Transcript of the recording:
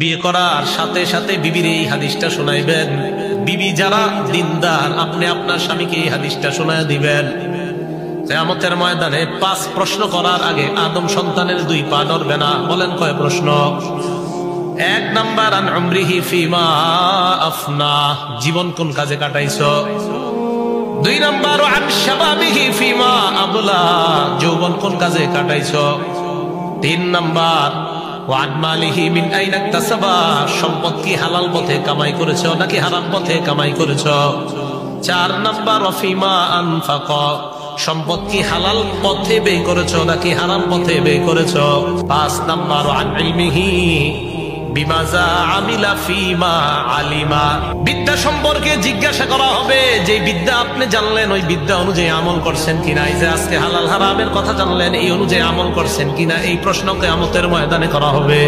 বিয়ে করার সাথে সাথে বিবির এই হাদিসটা শোনাইবেন। বিবি যারা দিনদার, আপনি আপনার স্বামীকে এই হাদিসটা শোনায় দিবেন। কিয়ামতের ময়দানে 5 প্রশ্ন করার আগে আদম সন্তানের 2 পা নড়বে না। বলেন কয় প্রশ্ন? 1 নাম্বার, আন উমরিহি ফিমা আফনা, জীবন কোন কাজে কাটাইছো। 2 নাম্বার, আন শাবাবিহি ফিমা আবলা, যৌবন কোন কাজে কাটাইছো। 3 নাম্বার, ওয়ান মালিহি মিন আইনা ইকতাসাবা, সম্পদ কি হালাল পথে কামাই করেছো নাকি হারাম পথে কামাই করেছো। 4 নাম্বার, ওয়াফিমা আনফাকা, সম্পদ কি হালাল পথে ব্যয় করেছো নাকি হারাম পথে ব্যয় করেছো। 5 নাম্বার, আন ইলমিহি বিমাজা আমিলা ফিমা আলিমা, বিদ্যা সম্পর্কে জিজ্ঞাসা করা হবে। যে বিদ্যা আপনি জানলেন ওই বিদ্যা অনুযায়ী আমল করছেন কিনা। এই যে আজকে হালাল হারামের কথা জানলেন, এই অনুযায়ী আমল করছেন কিনা, এই প্রশ্ন কিয়ামতের ময়দানে করা হবে।